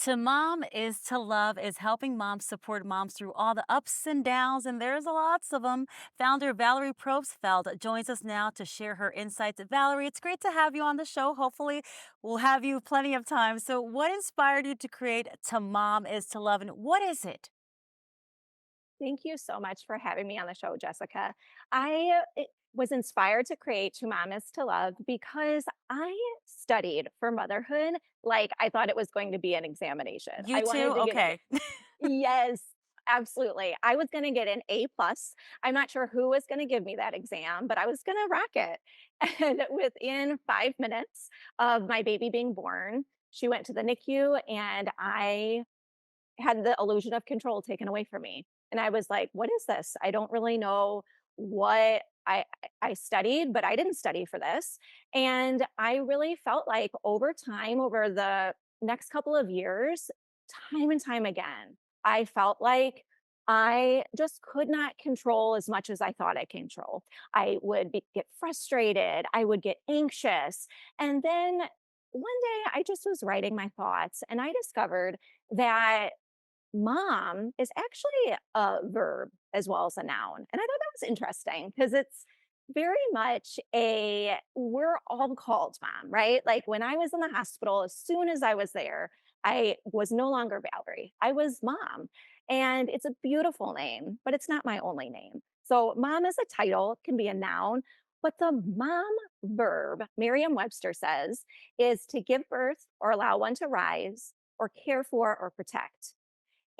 To Mom is to Love is helping moms support moms through all the ups and downs, and there's lots of them. Founder Valerie Probstfeld joins us now to share her insights. Valerie, it's great to have you on the show. Hopefully, we'll have you plenty of time. So, what inspired you to create To Mom is to Love, and what is it? Thank you so much for having me on the show, Jessica. I was inspired to create To Mom Is to Love because I studied for motherhood like I thought it was going to be an examination. You I too? wanted to get an Okay. yes, absolutely. I was going to get an A plus. I'm not sure who was going to give me that exam, but I was going to rock it. And within 5 minutes of my baby being born, she went to the NICU and I had the illusion of control taken away from me. And I was like, what is this? I don't really know what I studied, but I didn't study for this. And I really felt like over time, over the next couple of years, time and time again, I felt like I just could not control as much as I thought I could control. Get frustrated. I would get anxious. And then one day I just was writing my thoughts and I discovered that mom is actually a verb as well as a noun. And I thought that was interesting because it's very much we're all called mom, right? Like when I was in the hospital, as soon as I was there, I was no longer Valerie. I was mom. And it's a beautiful name, but it's not my only name. So mom is a title, can be a noun, but the mom verb, Merriam Webster says, is to give birth or allow one to rise or care for or protect.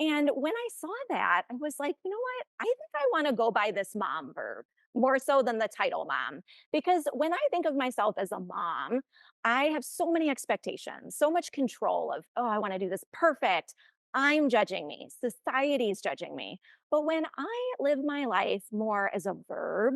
And when I saw that, I was like, you know what? I think I want to go by this mom verb more so than the title mom. Because when I think of myself as a mom, I have so many expectations, so much control of, oh, I want to do this perfect. I'm judging me. Society's judging me. But when I live my life more as a verb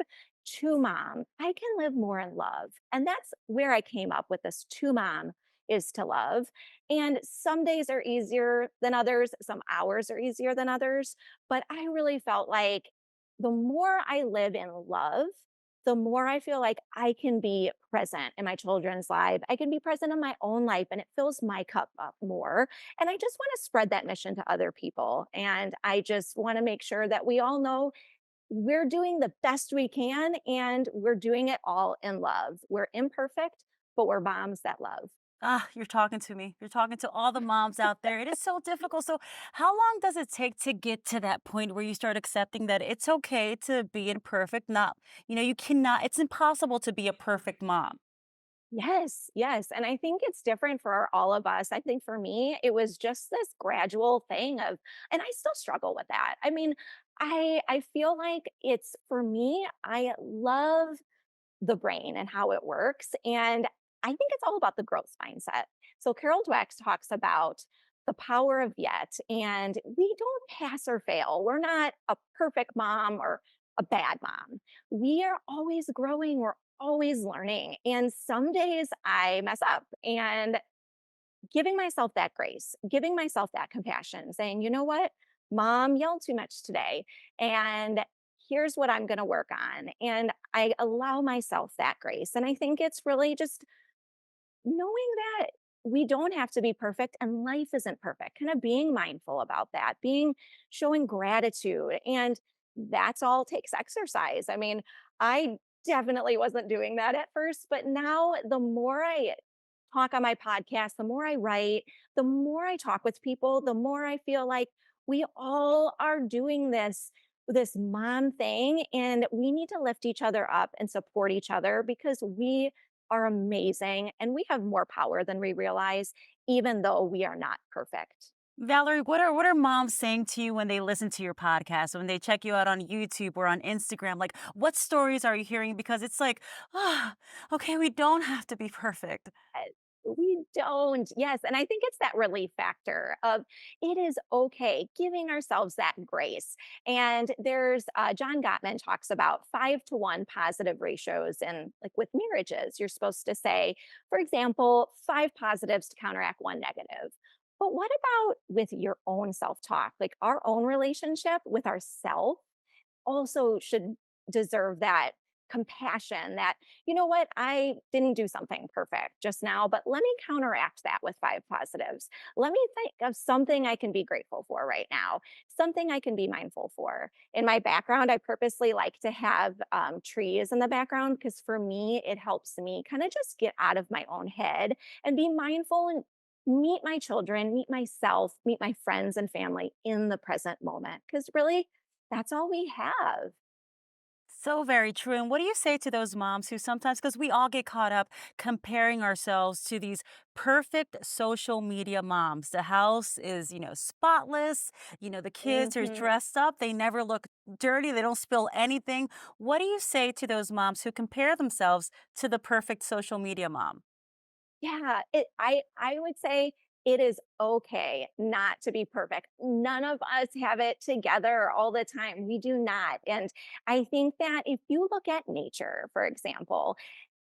to mom, I can live more in love. And that's where I came up with this to mom is to love. And some days are easier than others, some hours are easier than others. But I really felt like the more I live in love, the more I feel like I can be present in my children's life. I can be present in my own life and it fills my cup up more. And I just want to spread that mission to other people. And I just want to make sure that we all know we're doing the best we can and we're doing it all in love. We're imperfect, but we're moms that love. Ah, you're talking to me. You're talking to all the moms out there. It is so difficult. So, how long does it take to get to that point where you start accepting that it's okay to be imperfect? Not, you cannot, it's impossible to be a perfect mom. Yes, yes. And I think it's different for all of us. I think for me, it was just this gradual thing of, and I still struggle with that. I mean, I feel like it's for me, I love the brain and how it works. And I think it's all about the growth mindset. So Carol Dweck talks about the power of yet, and we don't pass or fail. We're not a perfect mom or a bad mom. We are always growing. We're always learning. And some days I mess up and giving myself that grace, giving myself that compassion, saying, you know what? Mom yelled too much today. And here's what I'm going to work on. And I allow myself that grace. And I think it's really just knowing that we don't have to be perfect and life isn't perfect, kind of being mindful about that, showing gratitude. And that's all takes exercise. I mean, I definitely wasn't doing that at first, but now the more I talk on my podcast, the more I write, the more I talk with people, the more I feel like we all are doing this mom thing and we need to lift each other up and support each other because we are amazing and we have more power than we realize even though we are not perfect. Valerie, what are moms saying to you when they listen to your podcast, when they check you out on YouTube or on Instagram? Like, what stories are you hearing? Because it's like, ah, okay, we don't have to be perfect. We don't. Yes. And I think it's that relief factor of it is okay giving ourselves that grace. And there's John Gottman talks about 5 to 1 positive ratios. And like with marriages, you're supposed to say, for example, 5 positives to counteract 1 negative. But what about with your own self talk? Like our own relationship with ourself also should deserve that compassion that, you know what, I didn't do something perfect just now, but let me counteract that with five positives. Let me think of something I can be grateful for right now, something I can be mindful for. In my background, I purposely like to have trees in the background because for me, it helps me kind of just get out of my own head and be mindful and meet my children, meet myself, meet my friends and family in the present moment. Because really, that's all we have. So very true. And what do you say to those moms who sometimes, because we all get caught up comparing ourselves to these perfect social media moms? The house is, spotless. The kids are Mhm. dressed up. They never look dirty. They don't spill anything. What do you say to those moms who compare themselves to the perfect social media mom? Yeah, I would say it is okay not to be perfect. None of us have it together all the time. We do not. And I think that if you look at nature, for example,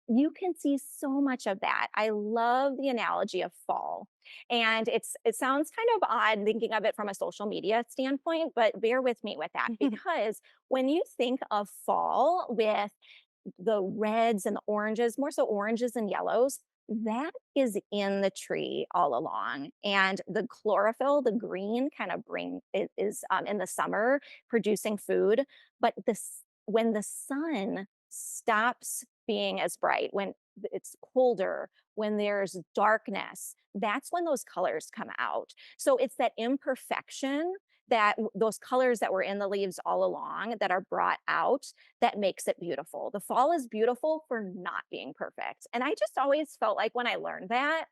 you can see so much of that. I love the analogy of fall. And it sounds kind of odd thinking of it from a social media standpoint, but bear with me with that because when you think of fall with the reds and the oranges, more so oranges and yellows, that is in the tree all along. And the chlorophyll, the green, kind of bring it is in the summer producing food. But this when the sun stops being as bright, when it's colder, when there's darkness, that's when those colors come out. So it's that imperfection that those colors that were in the leaves all along that are brought out that makes it beautiful. The fall is beautiful for not being perfect. And I just always felt like when I learned that,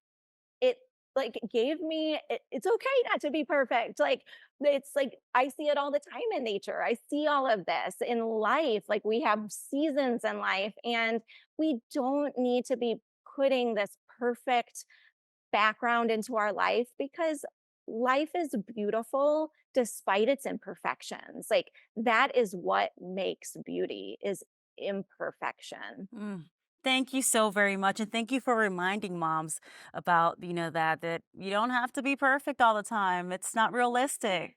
it like gave me it's okay not to be perfect. Like it's like I see it all the time in nature. I see all of this in life. Like we have seasons in life and we don't need to be putting this perfect background into our life because life is beautiful despite its imperfections. Like that is what makes beauty is imperfection. Mm. Thank you so very much. And thank you for reminding moms about, that you don't have to be perfect all the time. It's not realistic.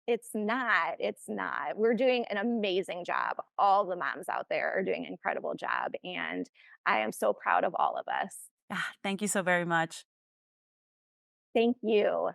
It's not. We're doing an amazing job. All the moms out there are doing an incredible job and I am so proud of all of us. Ah, thank you so very much. Thank you.